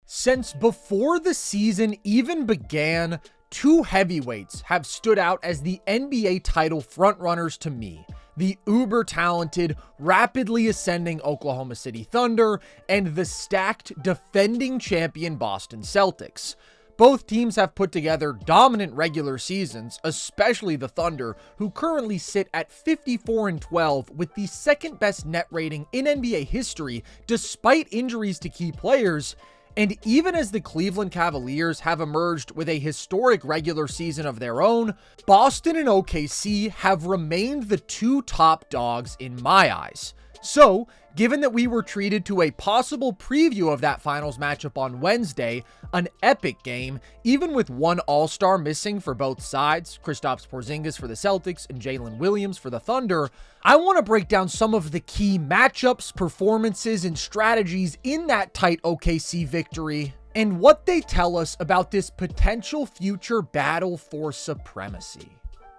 Since before the season even began, two heavyweights have stood out as the NBA title frontrunners to me. The uber-talented, rapidly ascending Oklahoma City Thunder and the stacked, defending champion Boston Celtics. Both teams have put together dominant regular seasons, especially the Thunder, who currently sit at 54-12 with the second best net rating in NBA history despite injuries to key players. And even as the Cleveland Cavaliers have emerged with a historic regular season of their own, Boston and OKC have remained the two top dogs in my eyes. So, given that we were treated to a possible preview of that finals matchup on Wednesday, an epic game, even with one all-star missing for both sides, Kristaps Porzingis for the Celtics and Jalen Williams for the Thunder, I want to break down some of the key matchups, performances, and strategies in that tight OKC victory, and what they tell us about this potential future battle for supremacy.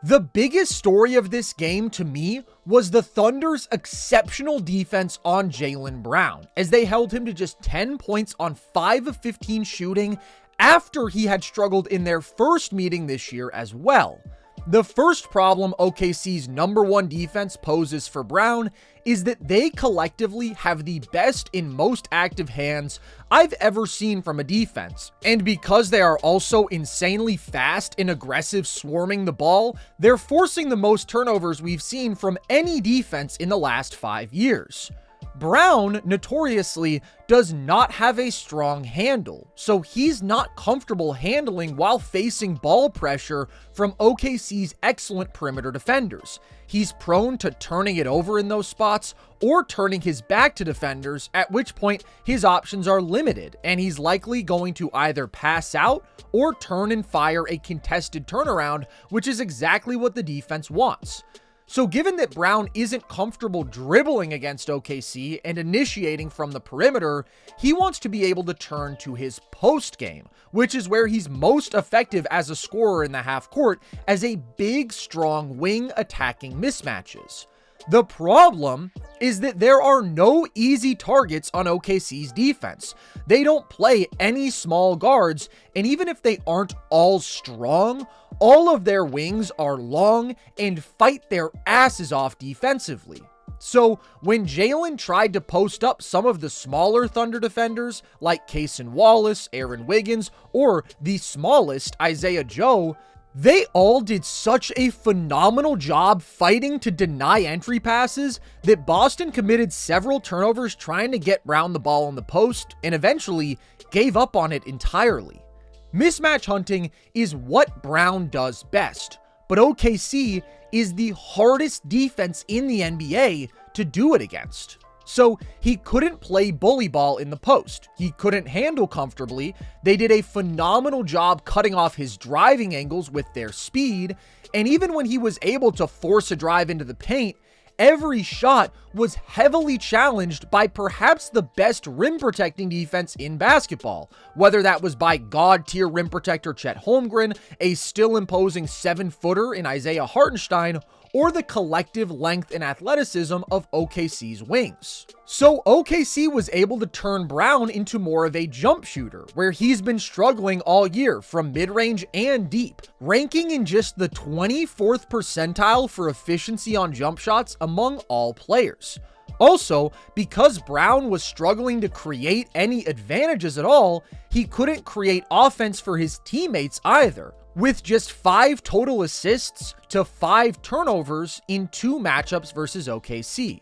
The biggest story of this game to me was the Thunder's exceptional defense on Jaylen Brown, as they held him to just 10 points on 5 of 15 shooting after he had struggled in their first meeting this year as well. The first problem OKC's number one defense poses for Brown is that they collectively have the best and most active hands I've ever seen from a defense. And because they are also insanely fast and aggressive swarming the ball, they're forcing the most turnovers we've seen from any defense in the last 5 years. Brown, notoriously, does not have a strong handle, so he's not comfortable handling while facing ball pressure from OKC's excellent perimeter defenders. He's prone to turning it over in those spots or turning his back to defenders, at which point his options are limited, and he's likely going to either pass out or turn and fire a contested turnaround, which is exactly what the defense wants. So given that Brown isn't comfortable dribbling against OKC and initiating from the perimeter, he wants to be able to turn to his post game, which is where he's most effective as a scorer in the half court as a big, strong wing attacking mismatches. The problem is that there are no easy targets on OKC's defense. They don't play any small guards, and even if they aren't all strong, all of their wings are long and fight their asses off defensively. So when Jaylen tried to post up some of the smaller Thunder defenders like Cason Wallace, Aaron Wiggins, or the smallest Isaiah Joe, they all did such a phenomenal job fighting to deny entry passes that Boston committed several turnovers trying to get Brown the ball on the post and eventually gave up on it entirely. Mismatch hunting is what Brown does best, but OKC is the hardest defense in the NBA to do it against. So he couldn't play bully ball in the post. He couldn't handle comfortably. They did a phenomenal job cutting off his driving angles with their speed. And even when he was able to force a drive into the paint, every shot was heavily challenged by perhaps the best rim protecting defense in basketball, whether that was by god-tier rim protector Chet Holmgren, a still imposing 7-footer in Isaiah Hartenstein, or the collective length and athleticism of OKC's wings. So OKC was able to turn Brown into more of a jump shooter, where he's been struggling all year from mid-range and deep, ranking in just the 24th percentile for efficiency on jump shots among all players. Also, because Brown was struggling to create any advantages at all, he couldn't create offense for his teammates either, with just 5 total assists to 5 turnovers in 2 matchups versus OKC.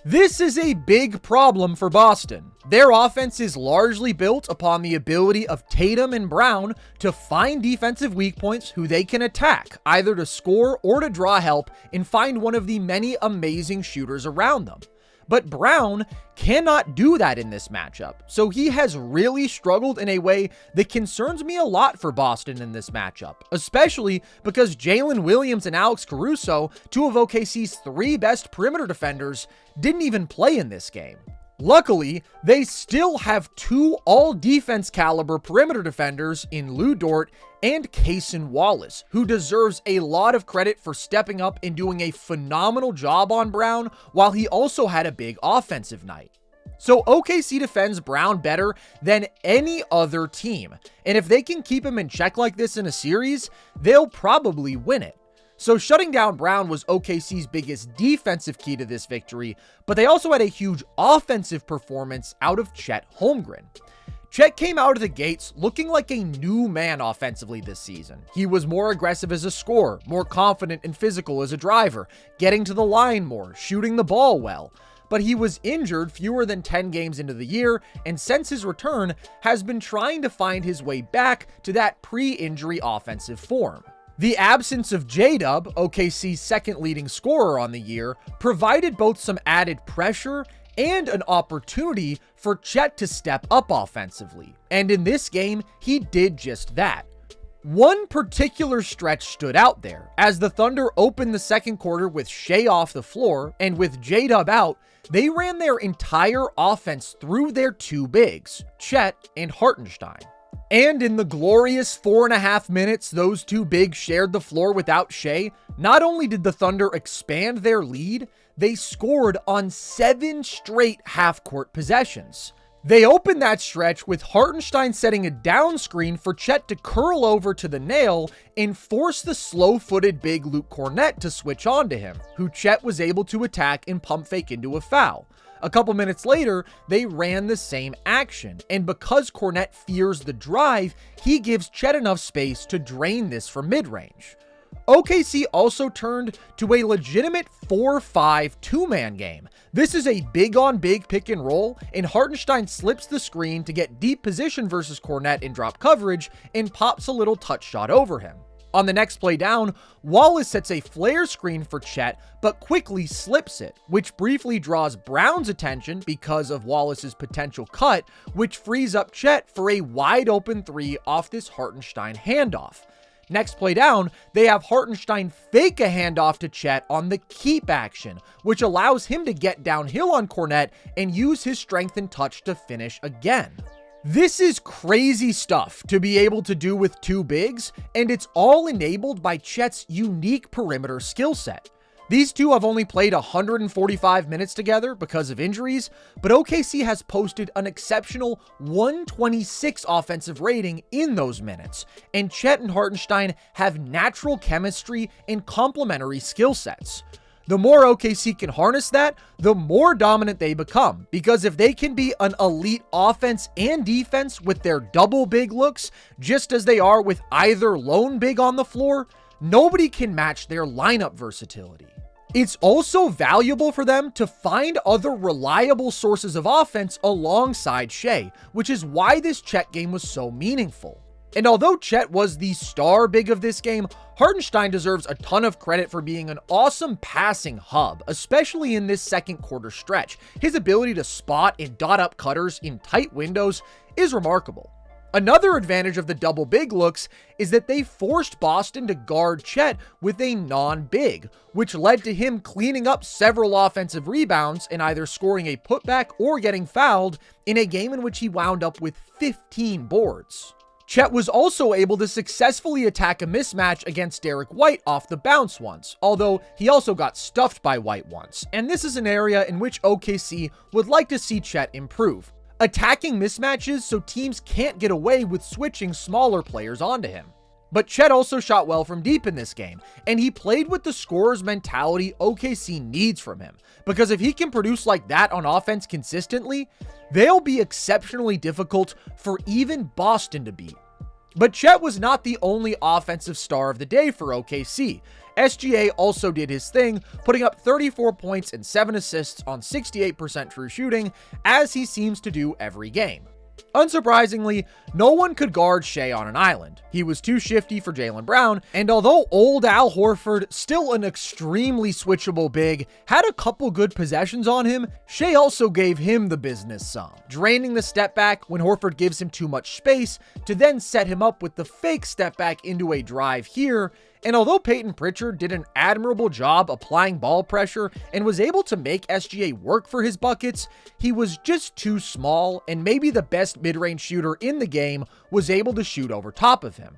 This is a big problem for Boston. Their offense is largely built upon the ability of Tatum and Brown to find defensive weak points who they can attack, either to score or to draw help and find one of the many amazing shooters around them. But Brown cannot do that in this matchup, so he has really struggled in a way that concerns me a lot for Boston in this matchup, especially because Jalen Williams and Alex Caruso, 2 of OKC's 3 best perimeter defenders, didn't even play in this game. Luckily, they still have 2 all-defense caliber perimeter defenders in Lou Dort and Cason Wallace, who deserves a lot of credit for stepping up and doing a phenomenal job on Brown, while he also had a big offensive night. So OKC defends Brown better than any other team, and if they can keep him in check like this in a series, they'll probably win it. So shutting down Brown was OKC's biggest defensive key to this victory, but they also had a huge offensive performance out of Chet Holmgren. Chet came out of the gates looking like a new man offensively this season. He was more aggressive as a scorer, more confident and physical as a driver, getting to the line more, shooting the ball well. But he was injured fewer than 10 games into the year, and since his return, has been trying to find his way back to that pre-injury offensive form. The absence of J-Dub, OKC's second leading scorer on the year, provided both some added pressure and an opportunity for Chet to step up offensively. And in this game, he did just that. One particular stretch stood out there, as the Thunder opened the second quarter with Shai off the floor, and with J-Dub out, they ran their entire offense through their two bigs, Chet and Hartenstein. And in the glorious 4.5 minutes those two bigs shared the floor without Shai, not only did the Thunder expand their lead, they scored on 7 straight half-court possessions. They opened that stretch with Hartenstein setting a down screen for Chet to curl over to the nail and force the slow-footed big Luke Kornet to switch onto him, who Chet was able to attack and pump fake into a foul. A couple minutes later, they ran the same action, and because Kornet fears the drive, he gives Chet enough space to drain this from mid-range. OKC also turned to a legitimate 4-5 two-man game. This is a big-on-big pick and roll, and Hartenstein slips the screen to get deep position versus Kornet in drop coverage and pops a little touch shot over him. On the next play down, Wallace sets a flare screen for Chet, but quickly slips it, which briefly draws Brown's attention because of Wallace's potential cut, which frees up Chet for a wide-open three off this Hartenstein handoff. Next play down, they have Hartenstein fake a handoff to Chet on the keep action, which allows him to get downhill on Kornet and use his strength and touch to finish again. This is crazy stuff to be able to do with two bigs, and it's all enabled by Chet's unique perimeter skill set. These two have only played 145 minutes together because of injuries, but OKC has posted an exceptional 126 offensive rating in those minutes, and Chet and Hartenstein have natural chemistry and complementary skill sets. The more OKC can harness that, the more dominant they become, because if they can be an elite offense and defense with their double big looks, just as they are with either lone big on the floor, nobody can match their lineup versatility. It's also valuable for them to find other reliable sources of offense alongside Shai, which is why this Chet game was so meaningful. And although Chet was the star big of this game, Hartenstein deserves a ton of credit for being an awesome passing hub, especially in this second quarter stretch. His ability to spot and dot up cutters in tight windows is remarkable. Another advantage of the double big looks is that they forced Boston to guard Chet with a non-big, which led to him cleaning up several offensive rebounds and either scoring a putback or getting fouled in a game in which he wound up with 15 boards. Chet was also able to successfully attack a mismatch against Derek White off the bounce once, although he also got stuffed by White once, and this is an area in which OKC would like to see Chet improve. Attacking mismatches so teams can't get away with switching smaller players onto him. But Chet also shot well from deep in this game, and he played with the scorer's mentality OKC needs from him, because if he can produce like that on offense consistently, they'll be exceptionally difficult for even Boston to beat. But Chet was not the only offensive star of the day for OKC. SGA also did his thing, putting up 34 points and 7 assists on 68% true shooting, as he seems to do every game. Unsurprisingly, no one could guard Shai on an island. He was too shifty for Jaylen Brown, and although old Al Horford, still an extremely switchable big, had a couple good possessions on him, Shai also gave him the business some, draining the step back when Horford gives him too much space to then set him up with the fake step back into a drive here. And although Peyton Pritchard did an admirable job applying ball pressure and was able to make SGA work for his buckets, he was just too small, and maybe the best mid-range shooter in the game was able to shoot over top of him.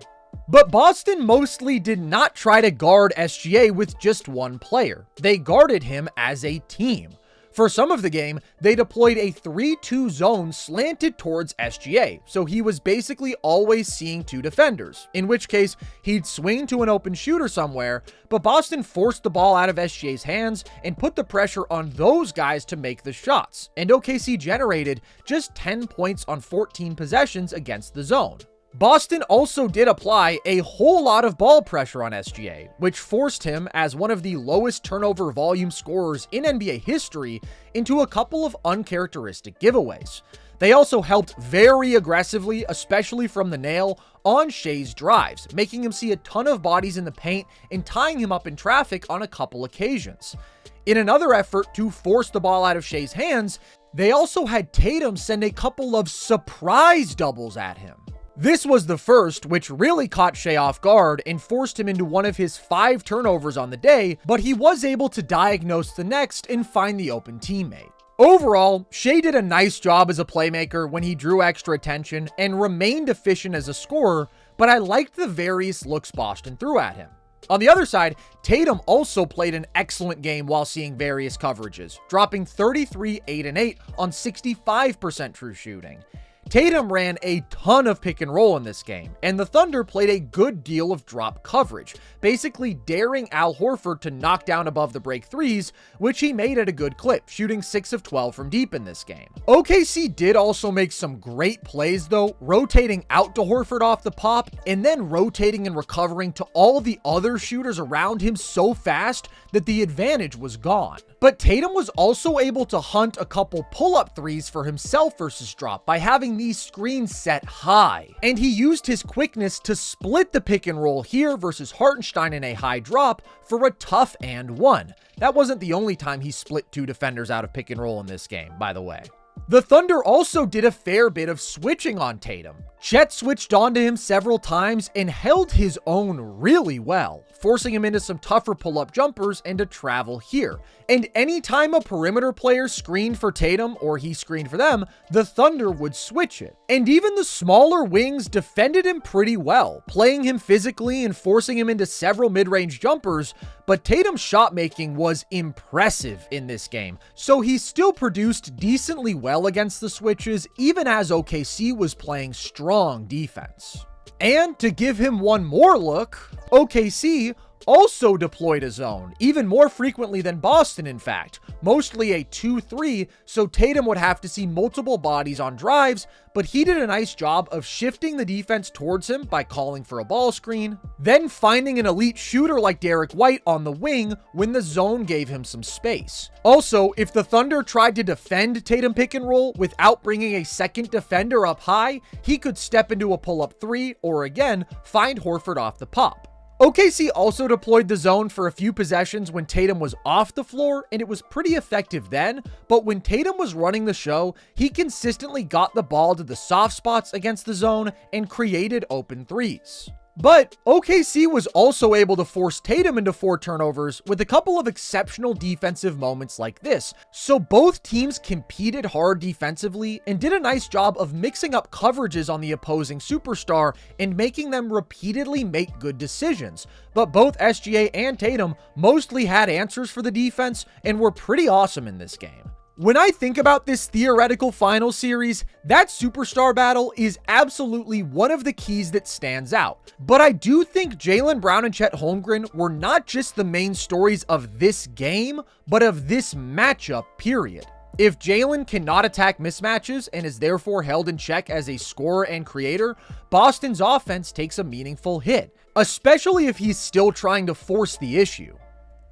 But Boston mostly did not try to guard SGA with just one player. They guarded him as a team. For some of the game, they deployed a 3-2 zone slanted towards SGA, so he was basically always seeing two defenders, in which case he'd swing to an open shooter somewhere, but Boston forced the ball out of SGA's hands and put the pressure on those guys to make the shots, and OKC generated just 10 points on 14 possessions against the zone. Boston also did apply a whole lot of ball pressure on SGA, which forced him, as one of the lowest turnover volume scorers in NBA history, into a couple of uncharacteristic giveaways. They also helped very aggressively, especially from the nail, on Shai's drives, making him see a ton of bodies in the paint and tying him up in traffic on a couple occasions. In another effort to force the ball out of Shai's hands, they also had Tatum send a couple of surprise doubles at him. This was the first, which really caught Shai off guard and forced him into one of his 5 turnovers on the day, but he was able to diagnose the next and find the open teammate. Overall, Shai did a nice job as a playmaker when he drew extra attention and remained efficient as a scorer, but I liked the various looks Boston threw at him. On the other side, Tatum also played an excellent game while seeing various coverages, dropping 33, 8, and 8 on 65% true shooting. Tatum ran a ton of pick and roll in this game, and the Thunder played a good deal of drop coverage, basically daring Al Horford to knock down above the break threes, which he made at a good clip, shooting 6 of 12 from deep in this game. OKC did also make some great plays though, rotating out to Horford off the pop, and then rotating and recovering to all the other shooters around him so fast that the advantage was gone. But Tatum was also able to hunt a couple pull-up threes for himself versus drop by having these screens set high. And he used his quickness to split the pick and roll here versus Hartenstein in a high drop for a tough and one. That wasn't the only time he split 2 defenders out of pick and roll in this game, by the way. The Thunder also did a fair bit of switching on Tatum. Chet switched onto him several times and held his own really well, forcing him into some tougher pull-up jumpers and to travel here. And anytime a perimeter player screened for Tatum or he screened for them, the Thunder would switch it. And even the smaller wings defended him pretty well, playing him physically and forcing him into several mid-range jumpers, but Tatum's shot making was impressive in this game, so he still produced decently well against the switches, even as OKC was playing strong defense. And to give him one more look, OKC also deployed a zone, even more frequently than Boston in fact, mostly a 2-3, so Tatum would have to see multiple bodies on drives, but he did a nice job of shifting the defense towards him by calling for a ball screen, then finding an elite shooter like Derek White on the wing when the zone gave him some space. Also, if the Thunder tried to defend Tatum pick and roll without bringing a second defender up high, he could step into a pull-up 3 or again, find Horford off the pop. OKC also deployed the zone for a few possessions when Tatum was off the floor, and it was pretty effective then, but when Tatum was running the show, he consistently got the ball to the soft spots against the zone and created open threes. But OKC was also able to force Tatum into 4 turnovers with a couple of exceptional defensive moments like this. So both teams competed hard defensively and did a nice job of mixing up coverages on the opposing superstar and making them repeatedly make good decisions. But both SGA and Tatum mostly had answers for the defense and were pretty awesome in this game. When I think about this theoretical final series, that superstar battle is absolutely one of the keys that stands out. But I do think Jaylen Brown and Chet Holmgren were not just the main stories of this game, but of this matchup, period. If Jaylen cannot attack mismatches and is therefore held in check as a scorer and creator, Boston's offense takes a meaningful hit, especially if he's still trying to force the issue.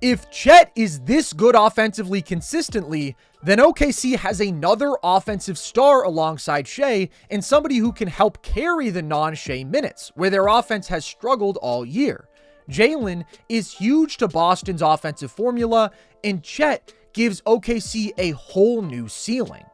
If Chet is this good offensively consistently, then OKC has another offensive star alongside Shai and somebody who can help carry the non-Shai minutes, where their offense has struggled all year. Jaylen is huge to Boston's offensive formula, and Chet gives OKC a whole new ceiling.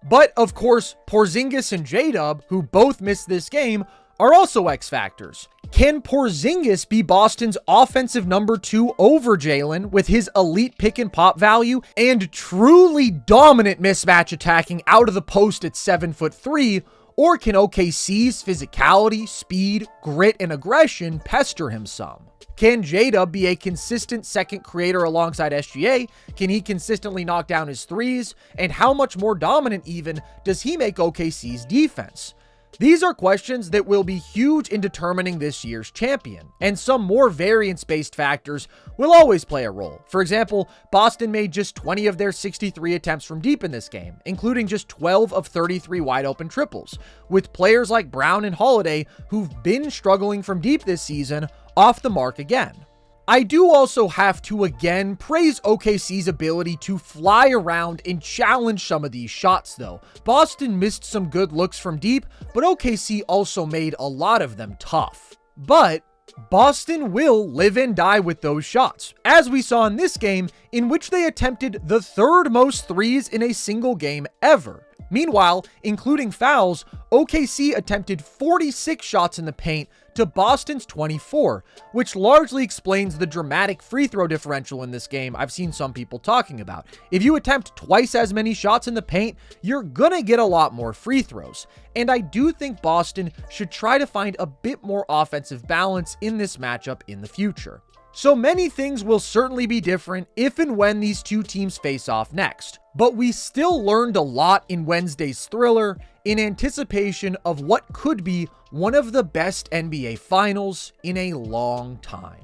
But of course, Porzingis and J-Dub, who both missed this game, are also X factors. Can Porzingis be Boston's offensive number 2 over Jaylen with his elite pick and pop value and truly dominant mismatch attacking out of the post at 7'3", or can OKC's physicality, speed, grit, and aggression pester him some? Can Jada be a consistent second creator alongside SGA? Can he consistently knock down his threes? And how much more dominant even does he make OKC's defense? These are questions that will be huge in determining this year's champion, and some more variance-based factors will always play a role. For example, Boston made just 20 of their 63 attempts from deep in this game, including just 12 of 33 wide-open triples, with players like Brown and Holiday, who've been struggling from deep this season, off the mark again. I do also have to again praise OKC's ability to fly around and challenge some of these shots though. Boston missed some good looks from deep, but OKC also made a lot of them tough. But Boston will live and die with those shots, as we saw in this game, in which they attempted the third most threes in a single game ever. Meanwhile, including fouls, OKC attempted 46 shots in the paint to Boston's 24, which largely explains the dramatic free throw differential in this game I've seen some people talking about. If you attempt twice as many shots in the paint, you're gonna get a lot more free throws. And I do think Boston should try to find a bit more offensive balance in this matchup in the future. So many things will certainly be different if and when these two teams face off next. But we still learned a lot in Wednesday's thriller in anticipation of what could be one of the best NBA finals in a long time.